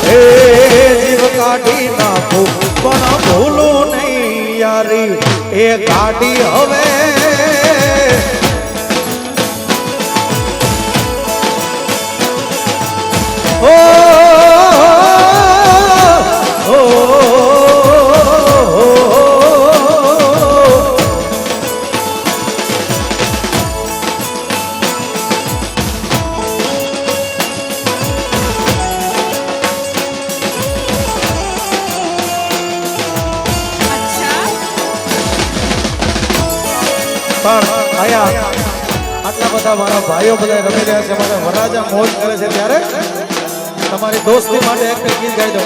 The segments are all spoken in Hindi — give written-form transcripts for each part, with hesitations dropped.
એ જીવ કાઢી નાખું પણ ભૂલું નહીં યારી એ ગાડી હવે ઓ આટલા બધા મારા ભાઈઓ બધા રમી રહ્યા છે મારા વરરાજા મોજ કરે છે ત્યારે તમારી દોસ્તી માટે એક ગીત ગાઈ દો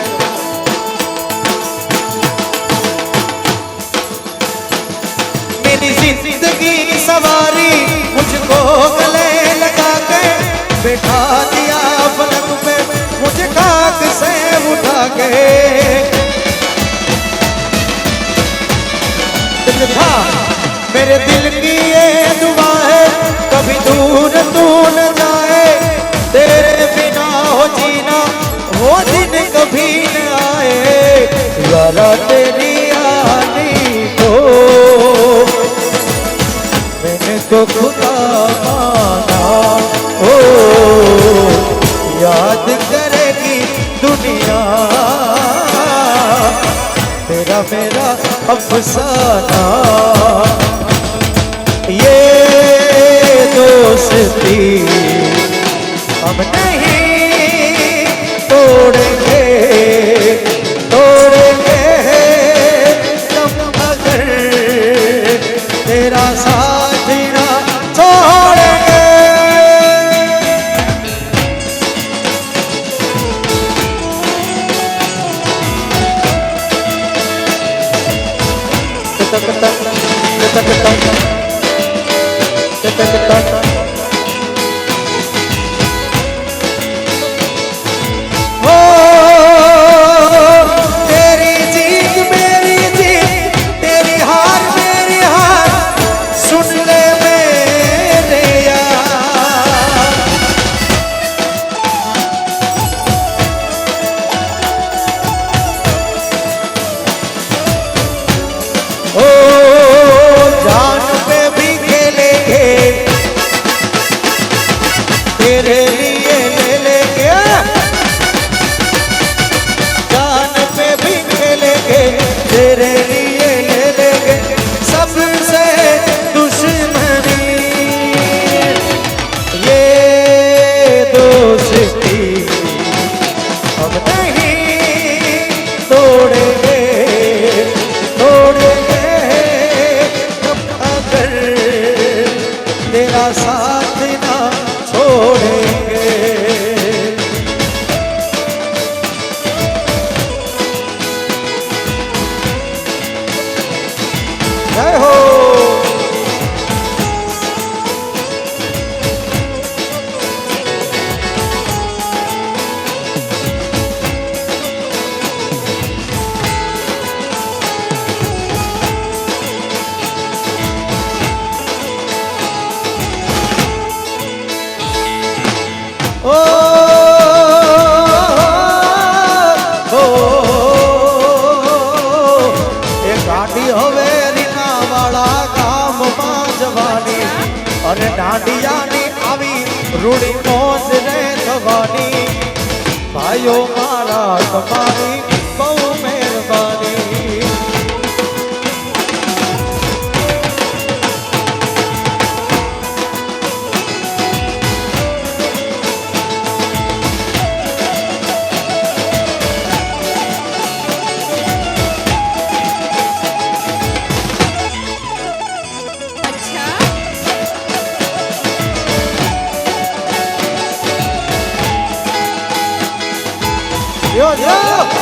मेरी जिंदगी सवारी मुझको गले लगा के बैठा दिया पलक पे मुझे खाक से उठा के दिल था मेरे दिल की ये दुआ है कभी दूर तू न जाए तेरे बिना हो जीना वो दिन कभी न आए यारा तेरी आनी को मैंने तो खुदा माना ओ याद करेगी दुनिया तेरा मेरा अफसाना ये दोस्ती हम नहीं तोड़ेंगे तोड़ेंगे तुम अगर तेरा साथ ना छोड़ेंगे तेरी जीत मेरी जीत तेरी हार मेरी हार सुन ले मेरे यार ओ जान पे भी खेलेंगे तेरे लिए ले लेंगे जान पे भी खेलेंगे तेरे लिए ले लेंगे सबसे दुश्मनी ये दोस्ती हम नहीं तोड़ेंगे तोड़ेंगे अगर तेरा साथ ना छोड़ेंगे जय हो ओ એ ગાડી હવે રીનાવાળા ગામમાં જવાની અને દાંડિયાની આવી રૂડી મોજ રે થવાની ભાઈઓ મારા તમારી બહુ મહેરબાની Yo, yo!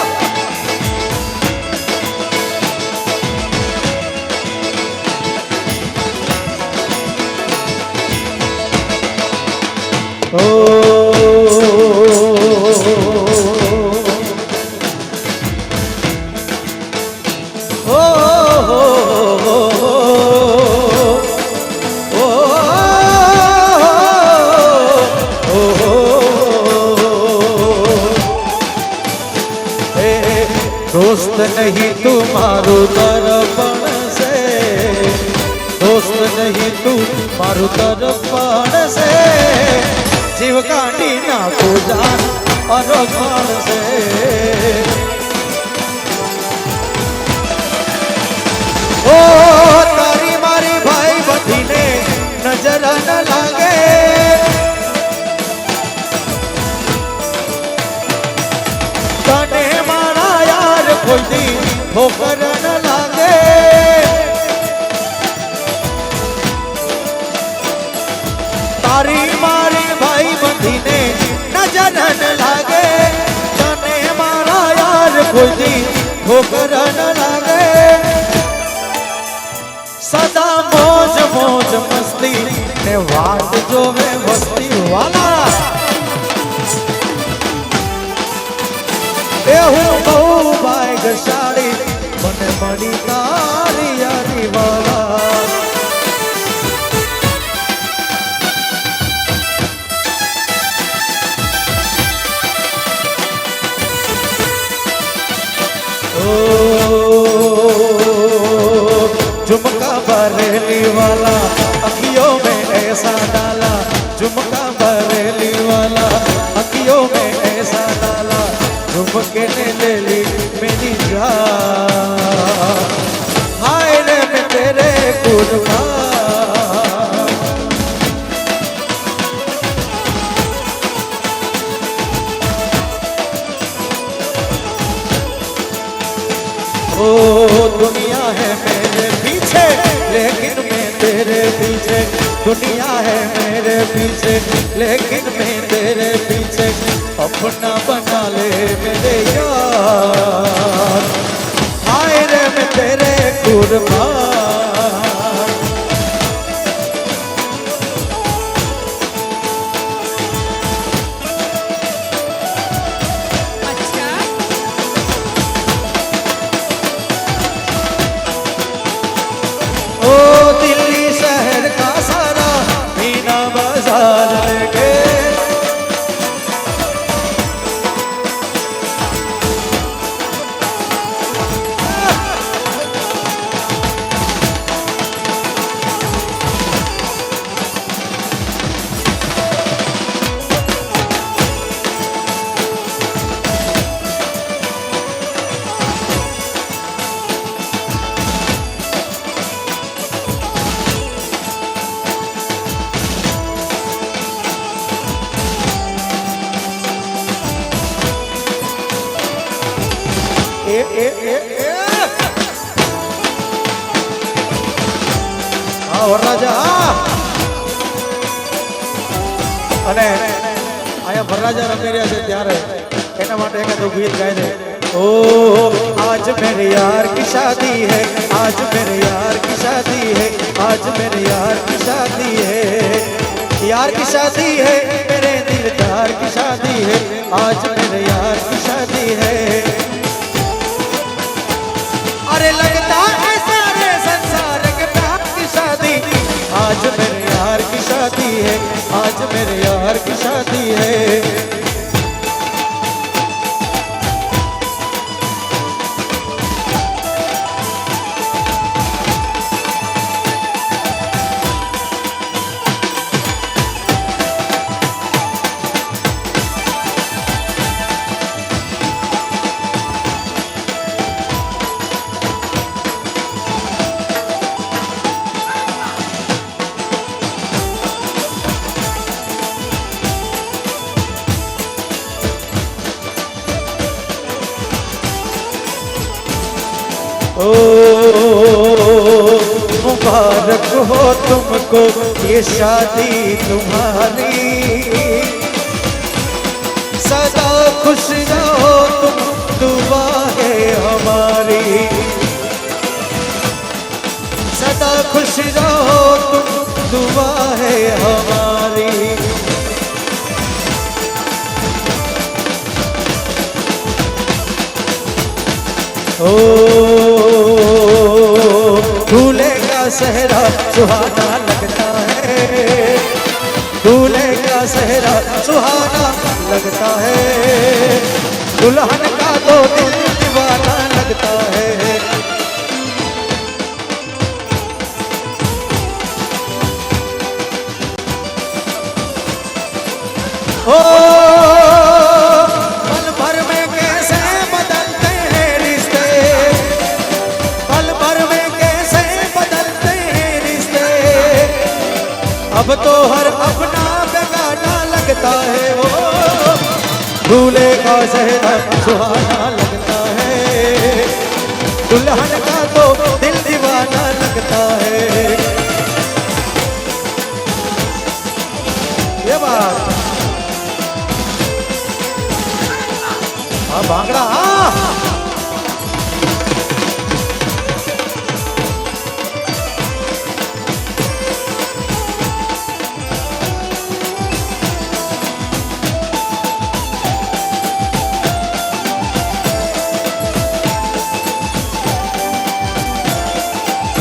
दोस्त नहीं तू मारू दर्पण से, दोस्त नहीं तू मारू दर्पण से, जीव काटी नाखू जान अरपण से। ओ तारी मारी भाई बंधी ने नजर न लागे, तने मारा यार कोई दी ठोकर न लागे। तारी मारी भाई बंधी ने नजर न लागे, तने मारा यार कोई दी ठोकर न लागे। सदा मौज मौज मस्ती ने वाट जो में मस्ती वाला, एहू बहु भाग्यशाળી મને મળી તારી યારી વાલા। झुमका बरेली वाला अखियों में ऐसा डाला, झुमका बरेली वाला अखियों में ऐसा डाला, झुमके ने ले ली मेरी जान, हाय रे मैं तेरे कुर्बान। ओ दुनिया है मेरे पीछे लेकिन मैं तेरे पीछे, दुनिया है मेरे पीछे लेकिन मैं तेरे पीछे, अपना बना ले मेरे यार, हाय रे मैं तेरे कुर्बान। વરરાજા અને આયા વરરાજા રમી રહ્યા છે ત્યારે એના માટે એક ગીત ગાય દે। ओ आज मेरे यार की शादी है, आज मेरे यार की शादी है, आज मेरे यार की शादी है, यार की शादी है मेरे दिलदार की शादी है, आज मेरे यार की शादी है। अरे लगता है सारे संसार के प्यार की शादी, आज मेरे यार की शादी है, आज मेरे यार की शादी है। ओ मुबारक हो तुमको ये शादी तुम्हारी, सदा खुश रहो तुम दुआ है हमारी, सदा खुश रहो तुम दुआ है हमारी। ओ दूल्हे का सहरा सुहाना लगता है, दूल्हे का सहरा सुहाना लगता है, दुल्हन का तो दिल दीवाना लगता है। ओ पल भर में कैसे बदलते हैं रिश्ते, पल भर में कैसे बदलते हैं रिश्ते। अब तो हर अपना बेगाना लगता है, ओ दूल्हे का चेहरा सुहाना लगता है, दुल्हन का तो दिल दीवाना लगता है। ये बात हाँ भांगड़ा हाँ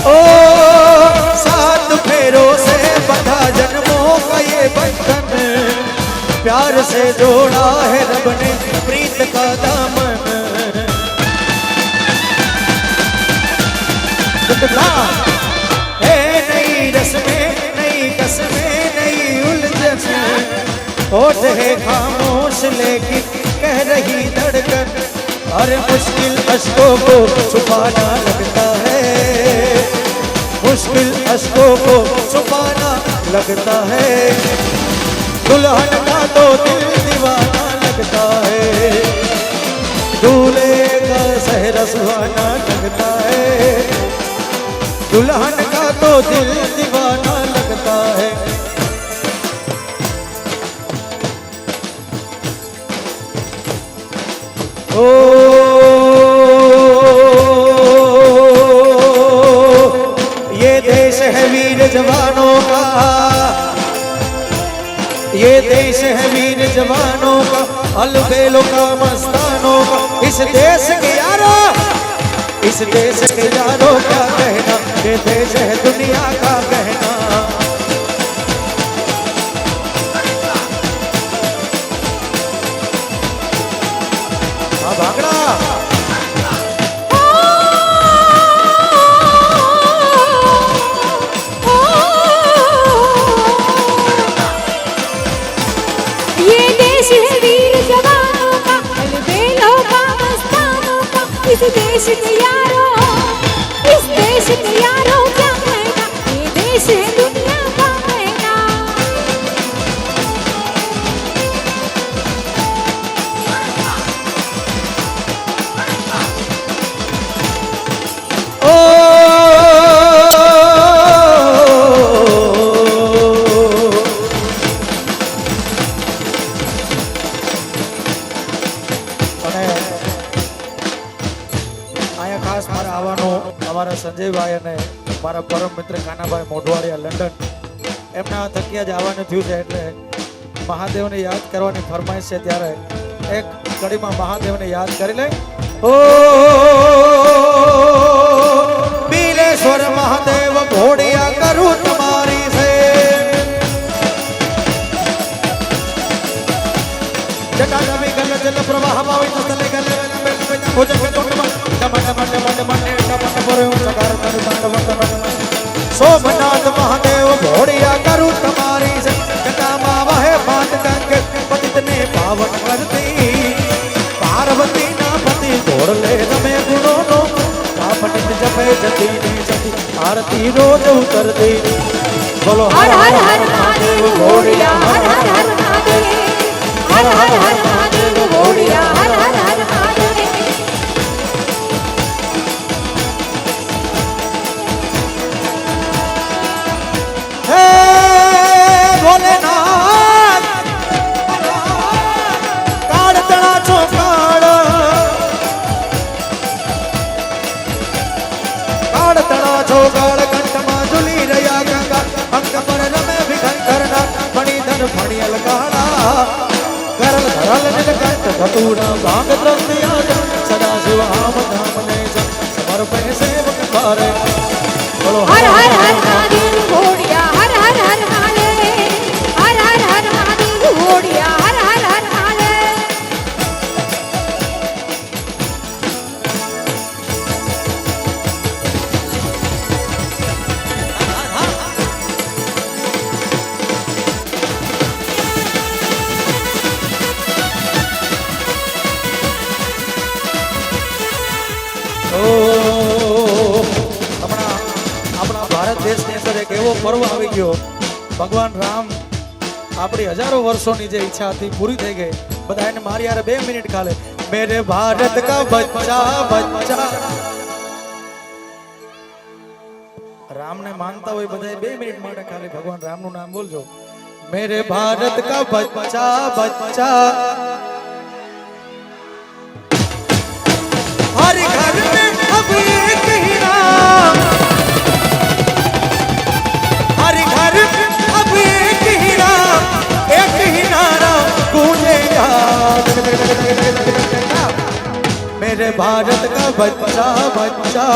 ओ सात फेरों से बंधा जन्मों का ये बंधन, प्यार से जोड़ा है रब ने प्रीत का दामन। है नई रस्में नई कसमें नई उलझन, होठ है खामोश लेकिन कह रही धड़कन, हर मुश्किल अश्कों को छुपाना लगता है, मुश्किल अश्कों को छुपाना लगता है। दुल्हन का तो दिल दीवाना लगता है, दूल्हे का सेहरा सुहाना लगता है, दुल्हन का तो दिल दीवाना लगता है। ओ ये देश है वीर जवानों का, ये देश है वीर जवानों का, अलबेलों का मस्तानों का। इस देश के यारो, इस देश के यारो क्या कहना, ये देश है दुनिया का कहना। हाँ भांगड़ा इस देश के यारों, इस देश के यारों क्या कहना, ये देश है दुनिया का कहना। ओ અમારા સંજયભાઈ અને મારા પરમ મિત્ર કાનાભાઈ મોઢવાડિયા લંડન, એમના થકી જ આવવાનું થયું છે, એટલે મહાદેવને યાદ કરવાની ફરમાઈશ છે, ત્યારે એક કડીમાં મહાદેવને યાદ કરી લે। ઓ બીલેશ્વર મહાદેવ ભોળિયા કરું તમારી છે, જટા નવી ગલ જલ પ્રવાહ પાવી તલે ગલે ભોજન सोमनाथ महादेव भोड़िया करूं तुम्हारी से, जटामा वह बात गंगे पतित ने पावन करती, पार्वती ना पति घोड़ ले रमे गुणों नो, पंडित जपे जती नहीं जती आरती रोज उतर दी। बोलो हर हर हर महादेव भोड़िया, हर हर हर महादेव, हर हर हर महादेव भोड़िया, हर हर हर महादेव। भोलेनाथ काड़ तड़ा चौकाड़, काड़ तड़ा चौकाड़ कंठ माजुली रया गंगा, अंक पर रमे विखंडरना मणिधर फणियल काड़ा, करल धरल नीलकंठ धतूरा भांग द्रव्या सदा शिव आम धाम ने समर्पण सेवक पारे। बोलो हर हर हर महादेव भोड़िया, हर हर हर महादेव, हर हर हर महादेव भोड़िया, हर हर हर महादेव। એક એવો પર્વ આવી ગયો ભગવાન રામ આપણી હજારો વર્ષોની જે ઈચ્છા હતી પૂરી થઈ ગઈ બધા એને મારી યાર 2 મિનિટ ખાલે મેરે ભારત કા બચ્ચા બચ્ચા રામને માનતા હોય બધા 2 મિનિટ માટે ખાલી ભગવાન રામનું નામ બોલજો मेरे भारत का बच्चा बच्चा हर घर में अब एक ही नाम हर घर में अब एक ही नाम एक ही नारा गूंजेगा मेरे भारत का बच्चा बच्चा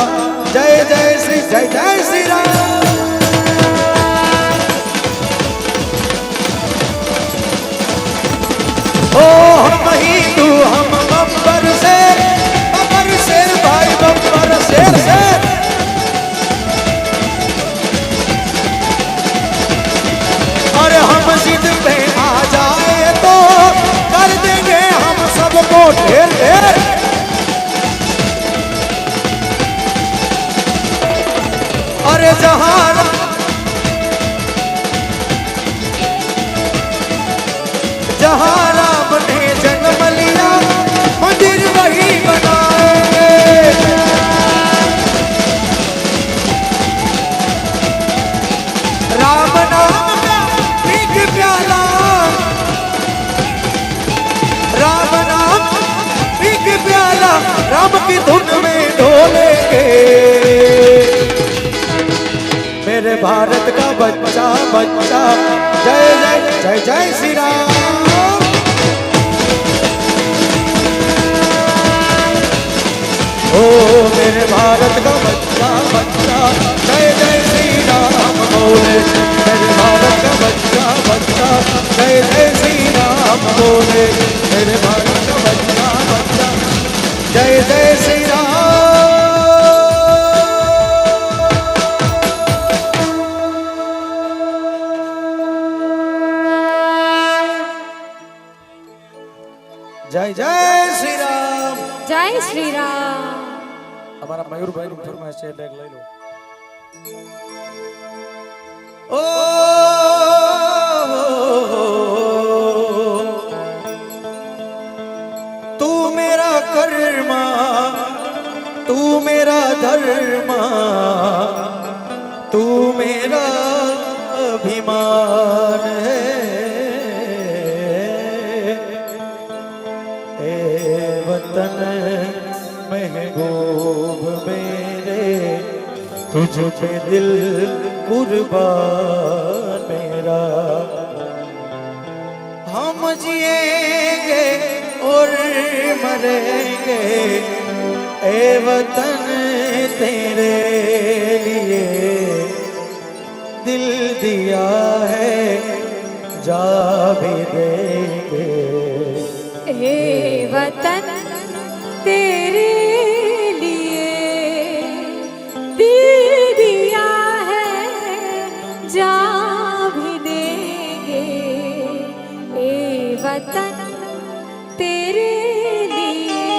जय जय श्री राम ओ हम हिंदू हम बब्बर से भाई बब्बर शेर से और हम जिद पे आ जाए तो कर देंगे हम सबको ढेर ढेर अरे जहां जहां राम ने जन्म लिया मंदिर वही बनाएंगे राम नाम का एक प्याला राम नाम एक प्याला राम की धुन में ढोलेंगे मेरे भारत का बच्चा बच्चा जय जय जय जय श्री राम ओ मेरे भारत का बच्चा बच्चा जय जय श्री राम बोले मेरे भारत का बच्चा बच्चा जय जय श्री राम बोले मेरे भारत का बच्चा बच्चा जय जय श्री राम जय जय श्री राम जय श्री राम हमारा मयूर भाई નું ફરમાઈશ છે એટલે લઈ લો ओ तू मेरा कर्मा तू मेरा धर्मा तू मेरा अभिमान है वतन महबूब मेरे तुझ पे दिल कुर्बान मेरा हम जिएंगे और मरेंगे ए वतन तेरे लिए दिल दिया है जा भी देंगे हे वतन तेरे लिए दिल दिया है जा भी देंगे हे वतन तेरे लिए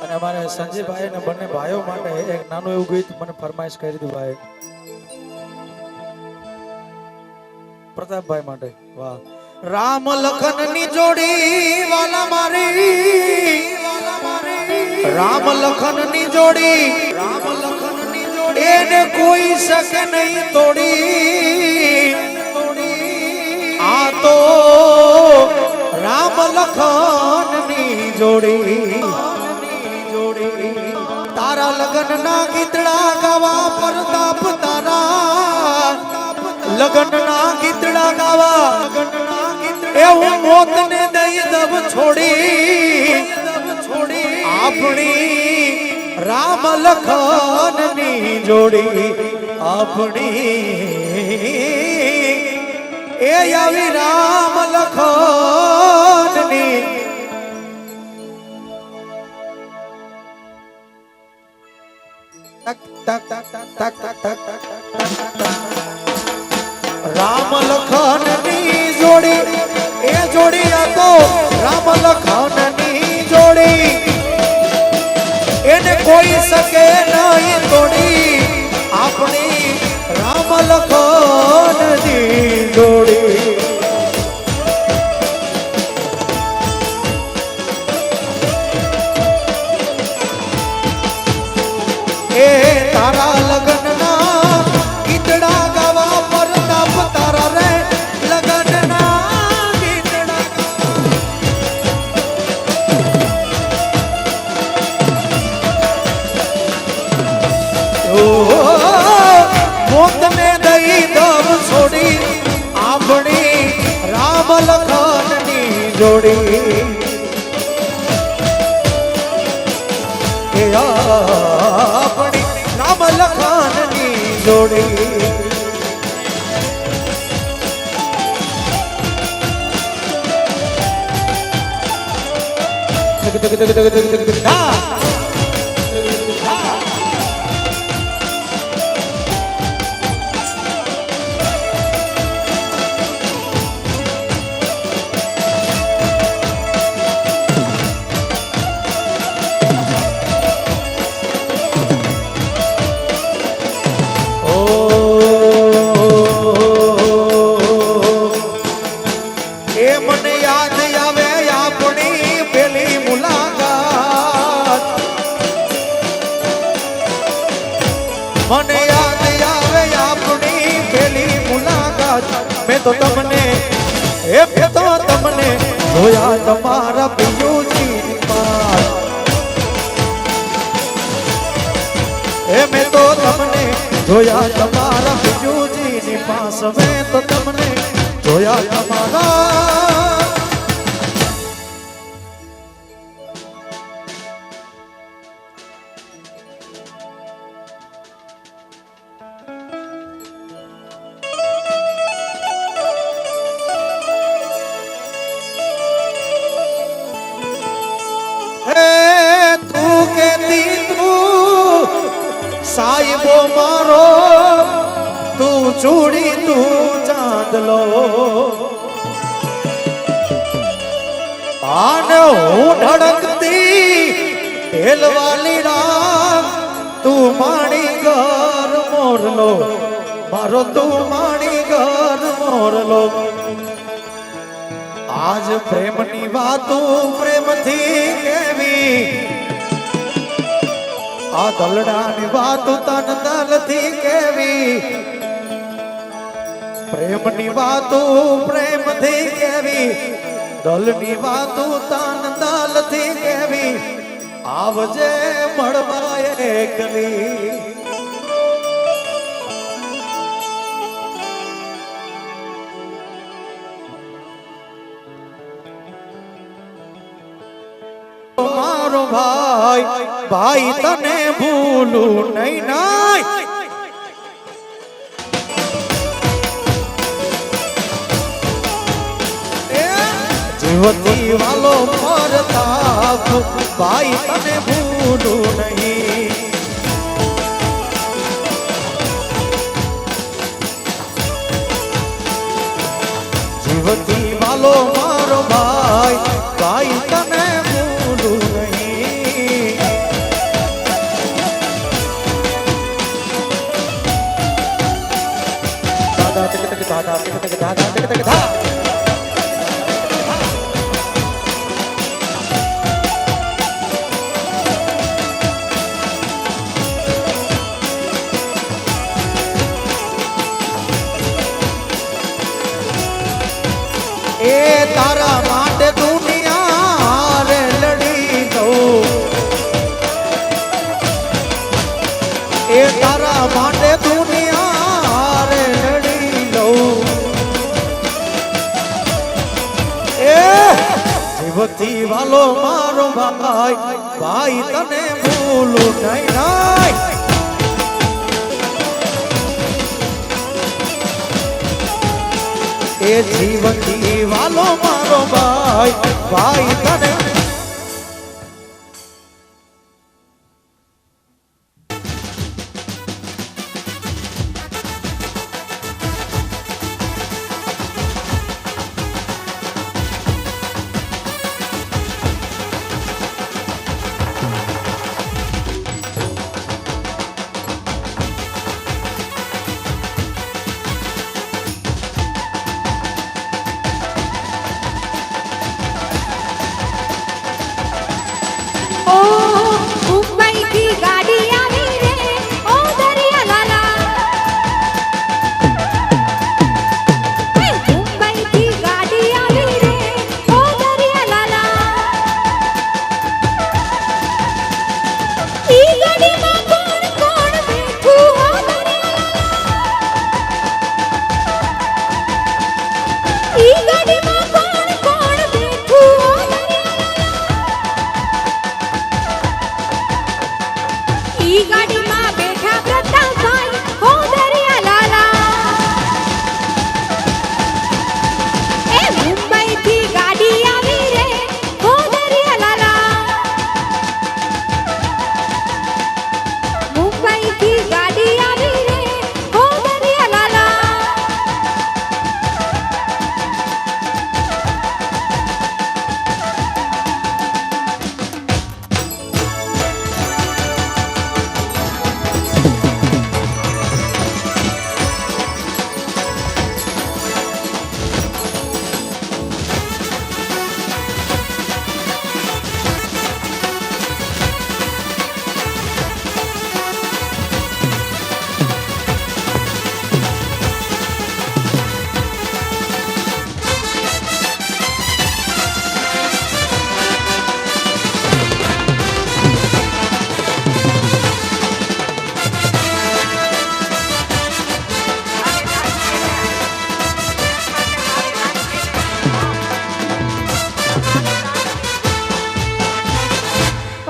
અને અમારે સંજયભાઈ ને બંને ભાઈઓ માટે એક નાનું એવું ગીત મને ફરમાઈશ કરી દીધું ભાઈ પ્રતાપભાઈ માટે વાહ राम लखन नी जोड़ी वाला मारी राम लखन नी जोड़ी एने कोई सके नहीं तोड़ी आ तो राम लखन नी जोड़ी तारा लगन ना गीतड़ा गावा प्रताप तारा लगन ना गीतड़ा गावा એવું મોત ને દઈ દબ છોડી આપણી રામ લખન ની જોડી આપણી એ આવી રામ લખન ની તક તક તક તક તક તક રામ લખન ની જોડી એ જોડી આ તો રામ લખન ની જોડી એને કોઈ સકે નહીં તોડી આપણી રામ લખન આપણી નામ લખાણની જોડી મને યાદ આવે આપણી પેલી મુલાકાત મને યાદ આવે આપણી પેલી મુલાકાત મેં તો તમને જોયા તમારા પિયુજી પાસ મેં તો તમને જોયા તમારા પિયુજી પાસ મેં તો તમને જોયા તમારા તું કેતી તું સાહેબો મારો તું ચૂડી તું ચાંદલો આને હું ધડકતી ઢેલવાલી રામ તું માણી ઘર મોરલો મારો તું માણી ઘર મોરલો આજ પ્રેમની વાતો પ્રેમથી કેવી આ દલડાની વાતો તન દલથી કેવી પ્રેમની વાતો પ્રેમથી કેવી દલની વાતો તન દલથી કેવી આવજે મળવા એકલી મારો ભાઈ ભાઈ તને ભૂલું નહીં નાય જીવતી વાલો મરતા ભાઈ તને ભૂલું નહીં જીવતી વાલો મારો ભાઈ ભાઈ તને ભૂલું નહીં દાદા તક તક દાદા તક તક દાદા તક તક ધા એ તારા માટે દુનિયા રે લડી દઉં એ તારા માટે દુનિયા રે લડી લઉં એ જીવતી વાલો મારો ભાઈ ભાઈ તને ભૂલું નહીં નાય એ જીવતી વાલો મારો ભાઈ ભાઈ તને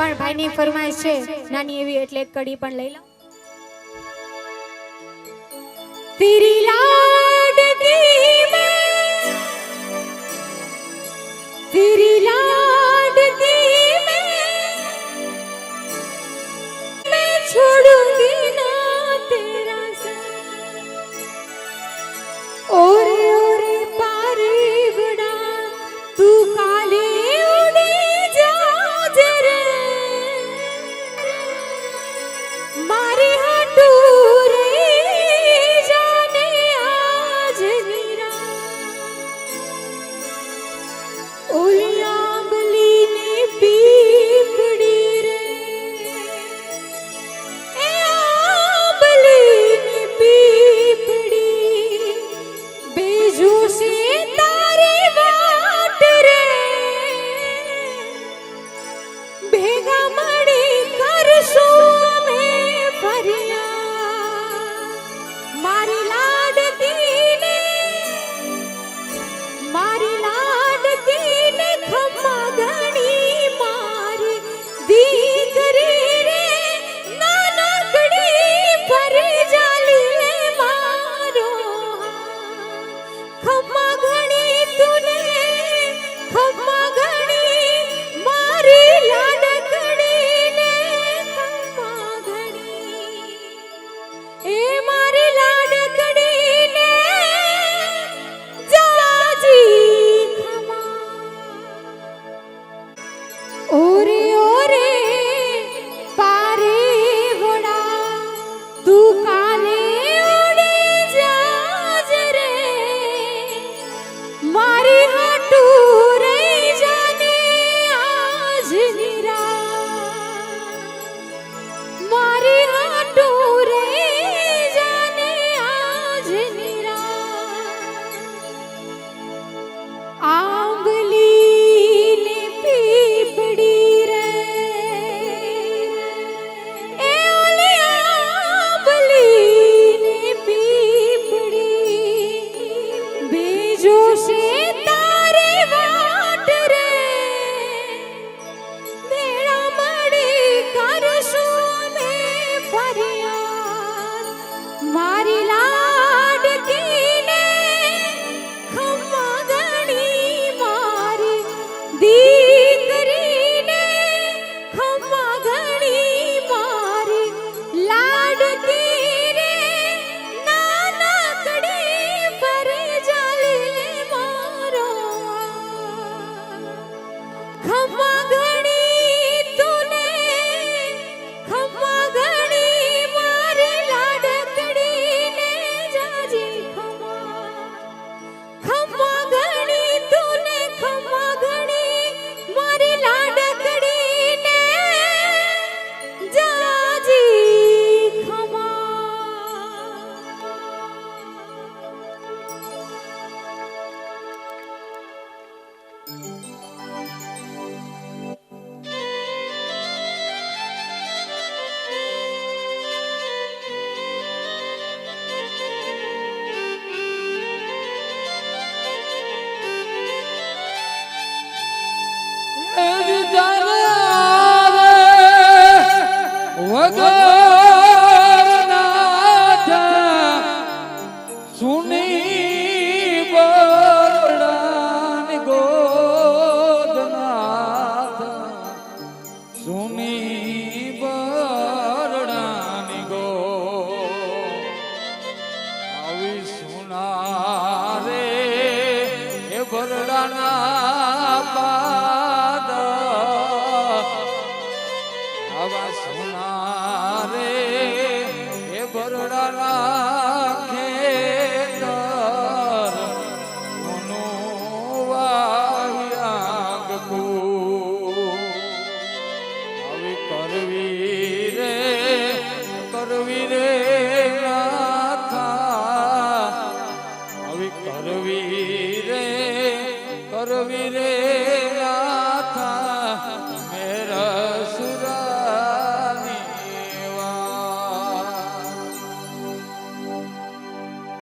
પણ ભાઈની ફરમાઈશ છે નાની એવી એટલે એક કડી પણ લઈ લો તેરી લાડકી મેં तेरी लाडकी मैं छोड़ूंगी ना तेरा संग ओरे ओरे पारीवड़ा तू काले उड़ी जाज रे मारे हाटू रे जाने आज नीरा ओली आंबली ने पीपड़ी रे ए आंबली ने पीपड़ी बेजू से तारे वाट रे भेगा मड़ी करसूं में फरिया मारी लाडकी ने मारी लाडकी ने खम्मा गणी मारी दीकरी रे नानकड़ी पर जाली ले मारो खम्मा गणी तूने खम्मा गणी मारी लाडकड़ी ने खम्मा गणी ए मारी लाडकड़ी ने जाजी खमा ओरे ओरे पारे वड़ा तू काले उड़े जाज रे मारी हाटू रे जाने आज निरा मारी हाटू रे जाने आज निरा आंबली ने पीपड़ी रे ए ओली आंबली ने पीपड़ी बीजो से तारे वाट रे मेरा मड़ी करसूं में फरियाद मारी लाडकी ने खम्मा गणी मारी दीकरी ने खम्मा गणी मारी लाडकी रे नानकड़ी पर जाली मारो खम्मा गणी तूने खम्मा गणी मारी लाडकड़ी ने जाजी खम्मा खम्मा गणी तूने खम्मा गणी मारी लाडकड़ी ने जाजी खमा વગર